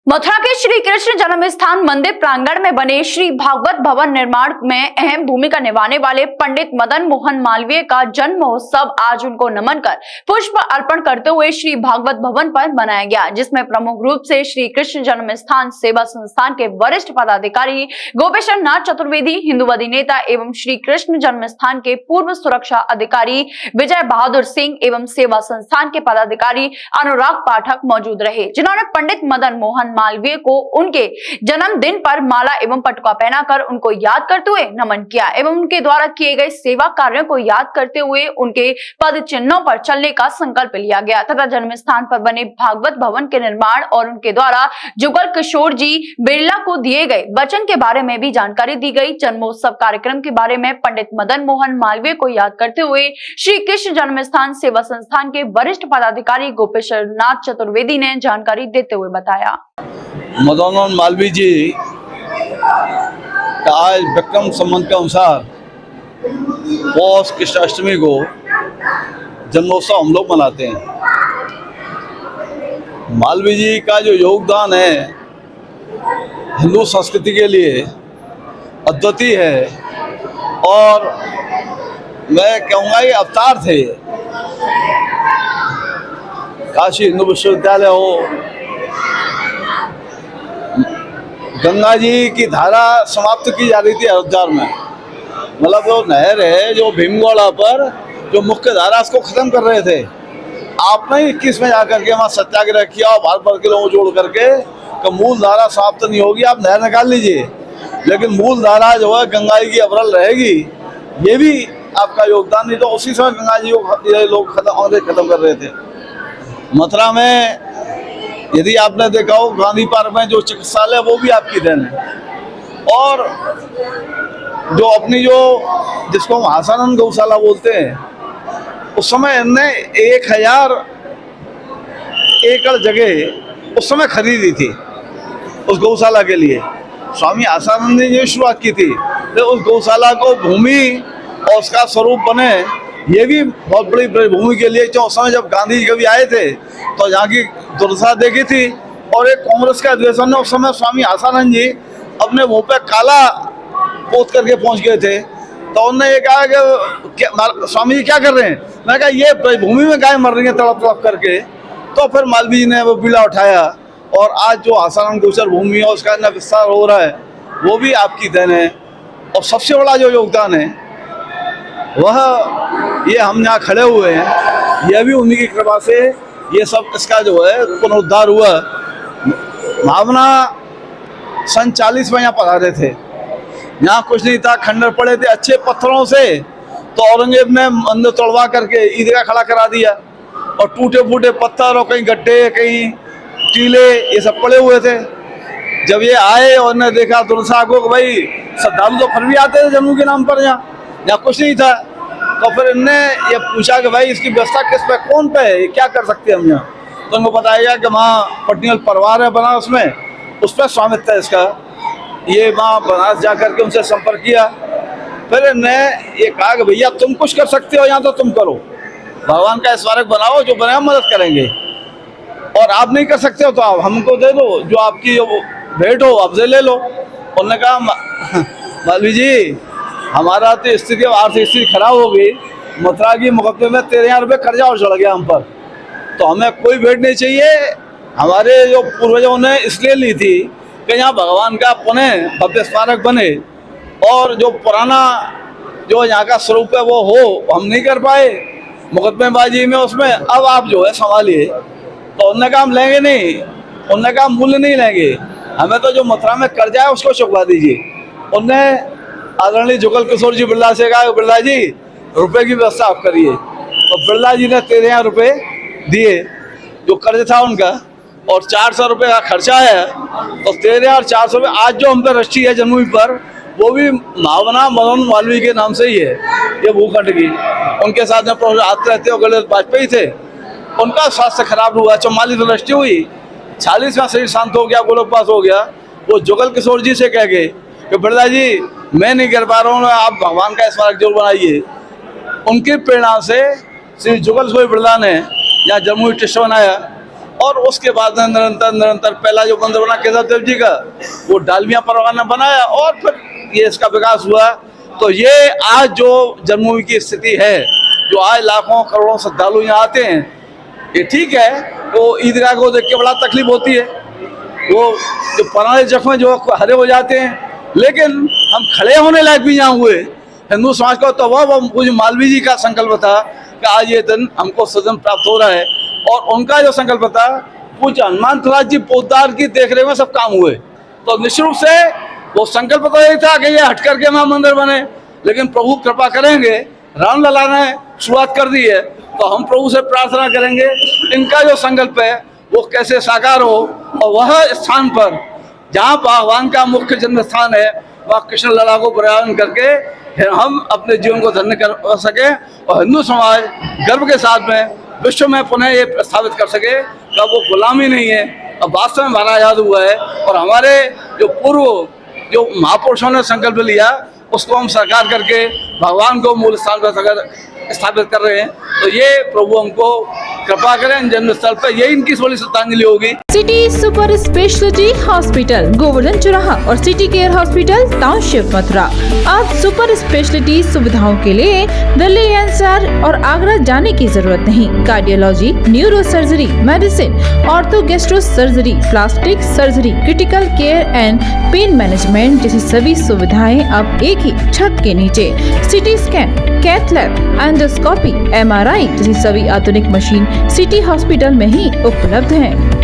मथुरा के श्री कृष्ण जन्म स्थान मंदिर प्रांगण में बने श्री भागवत भवन निर्माण में अहम भूमिका निभाने वाले पंडित मदन मोहन मालवीय का जन्म महोत्सव आज उनको नमन कर पुष्प अर्पण करते हुए श्री भागवत भवन पर मनाया गया, जिसमें प्रमुख रूप से श्री कृष्ण जन्म स्थान सेवा संस्थान के वरिष्ठ पदाधिकारी गोपेश्वर नाथ चतुर्वेदी, हिंदूवादी नेता एवं श्री कृष्ण जन्म स्थान के पूर्व सुरक्षा अधिकारी विजय बहादुर सिंह एवं सेवा संस्थान के पदाधिकारी अनुराग पाठक मौजूद रहे, जिन्होंने पंडित मदन मोहन मालवीय को उनके जन्मदिन पर माला एवं पटुका पहनाकर उनको याद करते हुए नमन किया एवं उनके द्वारा किए गए सेवा कार्यों को याद करते हुए उनके पद चिन्हों पर चलने का संकल्प लिया गया तथा जन्म स्थान पर बने भागवत भवन के निर्माण और उनके द्वारा जुगल किशोर जी बिरला को दिए गए वचन के बारे में भी जानकारी दी गई। जन्मोत्सव कार्यक्रम के बारे में पंडित मदन मोहन मालवीय को याद करते हुए श्री कृष्ण जन्म स्थान सेवा संस्थान के वरिष्ठ पदाधिकारी गोपेश्वर नाथ चतुर्वेदी ने जानकारी देते हुए बताया। मदन मोहन मालवीय जी का आज विक्रम संवत के अनुसार पौष कृष्णाष्टमी को जन्मोत्सव हम लोग मनाते हैं। मालवीय जी का जो योगदान है हिंदू संस्कृति के लिए अद्वितीय है और मैं कहूँगा ये अवतार थे। काशी हिंदू विश्वविद्यालय हो, गंगा जी की धारा समाप्त की जा रही थी हरिद्वार में, मतलब जो नहर है जो भीमगढ़ पर जो मुख्य धारा उसको खत्म कर रहे थे। आपने 21 में जाकर के वहाँ सत्याग्रह किया और भारत भर के लोगों को जोड़ करके कि मूल धारा समाप्त नहीं होगी, आप नहर निकाल लीजिए, लेकिन मूल धारा जो है गंगा जी की अविरल रहेगी। ये भी आपका योगदान, नहीं तो उसी समय गंगा जी को ये लोग खत्म कर रहे थे। मथुरा में यदि आपने देखा हो गांधी पार्क में जो चिकित्सालय वो भी आपकी देन है, और जो अपनी जो जिसको हम आसानंद गौशाला बोलते हैं, उस समय इनने 1000 एकड़ जगह उस समय खरीदी थी उस गौशाला के लिए। स्वामी आसानंद ने ये शुरुआत की थी, तो उस गौशाला को भूमि और उसका स्वरूप बने, ये भी बहुत बड़ी भूमि के लिए। उस समय जब गांधी जी कभी आए थे तो यहाँ की दुर्दशा देखी थी और एक कांग्रेस का अधिवेशन ने उस समय स्वामी आसानंद जी अपने मुंह पे काला पोत करके पहुंच गए थे। तो उन्होंने ये कहा कि स्वामी जी क्या कर रहे हैं, मैंने कहा ये भूमि में गाय मर रही है तड़प तड़प करके। तो फिर मालवीय जी ने वो बीड़ा उठाया और आज जो आसानंद गोचर भूमि है उसका इतना विस्तार हो रहा है, वो भी आपकी देन है। और सबसे बड़ा जो योगदान है वह ये हम यहाँ खड़े हुए हैं, यह भी उन्हीं की कृपा से ये सब इसका जो है पुनरुद्धार हुआ। भावना सन 40 में यहाँ पधारे थे, यहाँ कुछ नहीं था, खंडर पड़े थे अच्छे पत्थरों से, तो औरंगजेब ने मंदिर तोड़वा करके ईदगाह खड़ा करा दिया और टूटे फूटे पत्थर और कहीं गड्ढे कहीं टीले ये सब पड़े हुए थे। जब ये आए और ने देखा दुर्दशा को कि भाई श्रद्धालु तो फिर भी आते थे जम्मू के नाम पर, यहाँ कुछ नहीं था, तो फिर इनने ये पूछा कि भाई इसकी व्यवस्था किस पे, कौन पे है, क्या कर सकते हैं हम यहाँ। तो उनको बताया गया कि वहाँ पटियाला परिवार है बनारस में, उस पर स्वामित्व है इसका। ये वहाँ बनारस जा करके उनसे संपर्क किया, फिर इनने ये कहा कि भैया तुम कुछ कर सकते हो यहाँ तो तुम करो, भगवान का स्मारक बनाओ, जो बने हम मदद करेंगे, और आप नहीं कर सकते हो तो आप हमको दे दो, जो आपकी जो भेंट हो आपसे ले लो। उन्होंने कहा मालवीय जी हमारा तो स्थिति आर्थिक स्थिति खराब हो गई, मथुरा की मुकदमे में 13,000 रुपये कर्जा और चढ़ गया हम पर, तो हमें कोई भेंट नहीं चाहिए। हमारे जो पूर्वजों ने इसलिए ली थी कि यहाँ भगवान का पुनः भव्य स्मारक बने और जो पुराना जो यहाँ का स्वरूप है वो हो, हम नहीं कर पाए मुकदमेबाजी में उसमें, अब आप जो है संभालिए। तो उन्होंने कहा हम लेंगे नहीं, उन्होंने कहा मूल्य नहीं लेंगे, हमें तो जो मथुरा में कर्जा है उसको चुकवा दीजिए। उनने आदरणीय जुगल किशोर जी बिरला से कहा बिरला जी रुपए की व्यवस्था आप करिए, तो बिरला जी ने 13,000 रुपये दिए जो कर्ज था उनका, और 400 रुपये का खर्चा है, तो 13,400 रुपये आज जो हम पे रजिस्ट्री है जन्मभूमि पर, वो भी भावना मदन मालवीय के नाम से ही है। ये भूखंड की उनके साथ में प्रोफेसर आते रहते और गणेश वाजपेयी थे, उनका स्वास्थ्य खराब हुआ, 44 में रजिस्ट्री हुई, 40 में शरीर शांत हो गया, गोलोक पास हो गया। वो जुगल किशोर जी से कह गए कि बिरला जी मैं नहीं कर पा रहा हूँ, आप भगवान का स्मारक जरूर बनाइए। उनकी प्रेरणा से श्री जुगल किशोर बिरला ने यहाँ जम्मू ट्रस्ट बनाया और उसके बाद में निरंतर पहला जो मंदिर बना केदार देव जी का, वो डालमिया परिवार ने बनाया और फिर ये इसका विकास हुआ। तो ये आज जो जन्मभूमि की स्थिति है, जो आज लाखों करोड़ों श्रद्धालु यहाँ आते हैं, ये ठीक है। वो ईदगाह को देख के बड़ा तकलीफ होती है, वो जो पुराने जख्म जो हरे हो जाते हैं, लेकिन हम खड़े होने लायक भी यहाँ हुए हिंदू समाज को। तो वह मुझे मालवीय जी का संकल्प था कि आज ये दिन हमको सदन प्राप्त हो रहा है, और उनका जो संकल्प था पूज्य हनुमान तुलाज जी पोद्दार की देखरेख में सब काम हुए। तो निश्चित रूप से वो संकल्प तो यही था कि ये हट करके वहाँ मंदिर बने, लेकिन प्रभु कृपा करेंगे, रामलला ने शुरुआत कर दी है, तो हम प्रभु से प्रार्थना करेंगे इनका जो संकल्प है वो कैसे साकार हो, और वह स्थान पर जहाँ भगवान का मुख्य जन्म स्थान है वहाँ कृष्ण लला को प्रयाण करके हम अपने जीवन को धन्य कर सके, और हिंदू समाज गर्व के साथ में विश्व में पुनः ये प्रस्तावित कर सके कि वो गुलामी नहीं है, अब वास्तव में हमारा आज़ाद हुआ है। और हमारे जो पूर्व जो महापुरुषों ने संकल्प लिया उसको हम साकार करके भगवान को मूल स्थान पर स्थापित कर रहे हैं। तो ये प्रभु हमको कृपा करें, जन्म स्थल पर यही इनकी थोड़ी श्रद्धांजलि होगी। City super speciality hospital, Govardhan चौराहा और city care hospital, township, Mathura. अब सुपर स्पेशलिटी सुविधाओं के लिए दिल्ली एनसीआर और आगरा जाने की जरूरत नहीं। Cardiology, neuro surgery, medicine, ortho gastro surgery, plastic surgery, critical care and pain management जैसी सभी सुविधाएं अब एक ही छत के नीचे। CT scan, cath lab, endoscopy, MRI जैसी सभी आधुनिक मशीन सिटी हॉस्पिटल में ही उपलब्ध हैं।